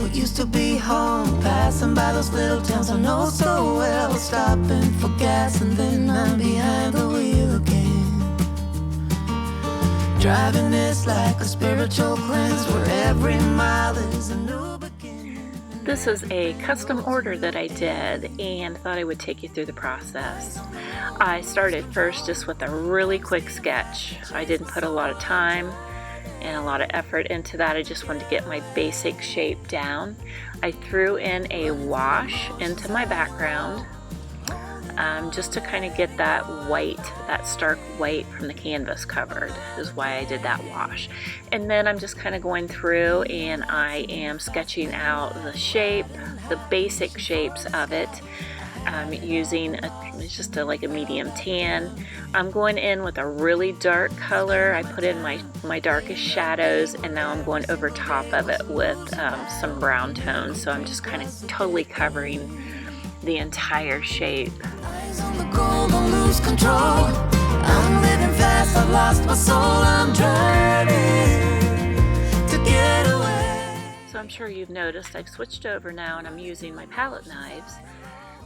what used to be home, passing by those little towns I know so well, stopping for gas and then I'm behind the wheel again. Driving this like a spiritual cleanse where every mile is a new beginning. This is a custom order that I did and thought I would take you through the process. I started first just with a really quick sketch. I didn't put a lot of time and a lot of effort into that. I just wanted to get my basic shape down. I threw in a wash into my background just to kind of get that white, that stark white from the canvas covered, is why I did that wash. And then I'm just kind of going through and I am sketching out the shape, the basic shapes of it. Using like a medium tan. I'm going in with a really dark color. I put in my darkest shadows, and now I'm going over top of it with some brown tones. So I'm just kind of totally covering the entire shape. Eyes on the goal, don't lose control. I'm living fast, I've lost my soul. I'm driving to get away. So I'm sure you've noticed I've switched over now and I'm using my palette knives.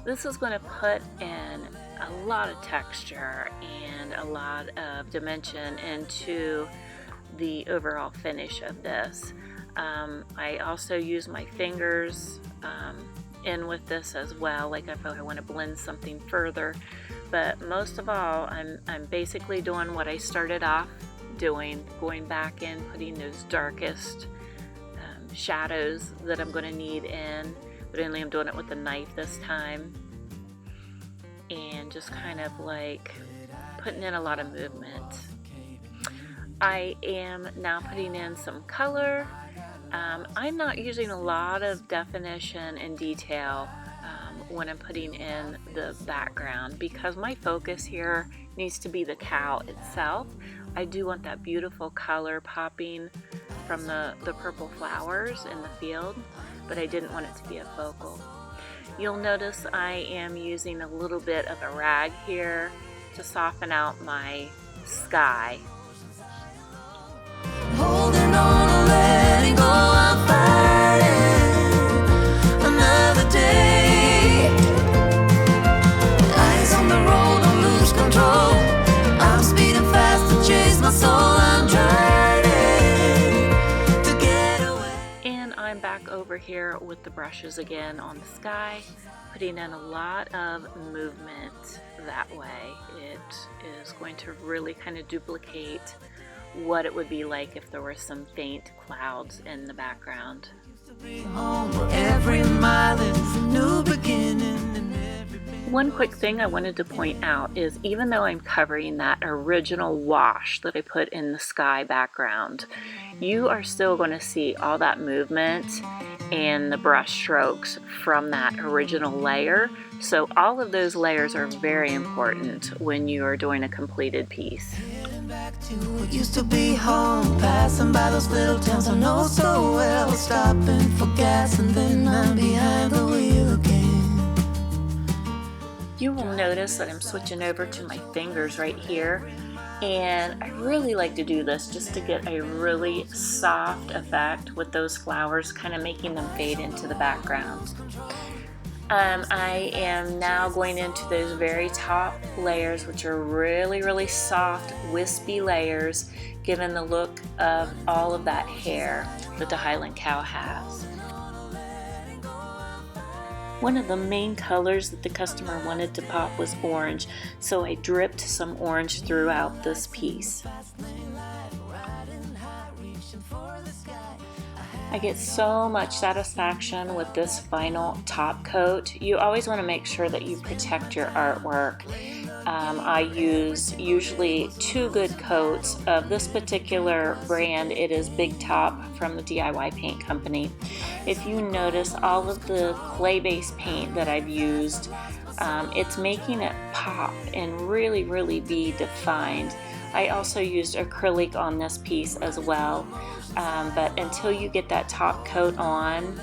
This is going to put in a lot of texture and a lot of dimension into the overall finish of this. I also use my fingers in with this as well, like if I want to blend something further. But most of all, I'm basically doing what I started off doing, going back in, putting those darkest shadows that I'm going to need in. But only I'm doing it with a knife this time, and just kind of like putting in a lot of movement. I am now putting in some color. I'm not using a lot of definition and detail when I'm putting in the background because my focus here needs to be the cow itself. I do want that beautiful color popping from the purple flowers in the field, but I didn't want it to be a focal. You'll notice I am using a little bit of a rag here to soften out my sky. Holding on and letting go, I'm fighting another day. Eyes on the road, don't lose control. I'm speeding fast to chase my soul. I'm driving to get away. And I'm back over here with the brushes again on the sky, putting in a lot of movement that way. It is going to really kind of duplicate what it would be like if there were some faint clouds in the background. Every mile is a new beginning. One quick thing I wanted to point out is even though I'm covering that original wash that I put in the sky background, you are still going to see all that movement and the brush strokes from that original layer. So all of those layers are very important when you are doing a completed piece. Back to what used to be home, passing by those little towns I know so well, stopping for gas and then I'm behind the wheel again. You will notice that I'm switching over to my fingers right here, and I really like to do this just to get a really soft effect with those flowers, kind of making them fade into the background. I am now going into those very top layers, which are really soft, wispy layers, given the look of all of that hair that the Highland cow has. One of the main colors that the customer wanted to pop was orange, so I dripped some orange throughout this piece. I get so much satisfaction with this final top coat. You always want to make sure that you protect your artwork. I use usually 2 good coats of this particular brand. It is Big Top from the DIY Paint Company. If you notice all of the clay-based paint that I've used, it's making it pop and really be defined. I also used acrylic on this piece as well, but until you get that top coat on,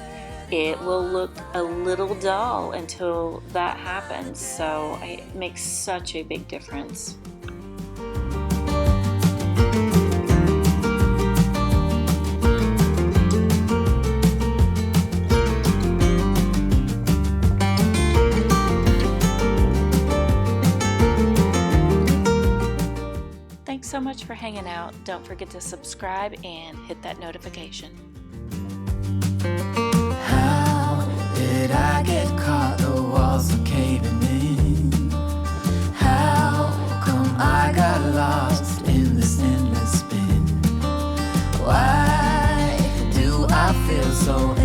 it will look a little dull until that happens, so it makes such a big difference. don't forget to subscribe and hit that notification. How did I get caught? The walls are caving in. How come I got lost in this endless spin? Why do I feel so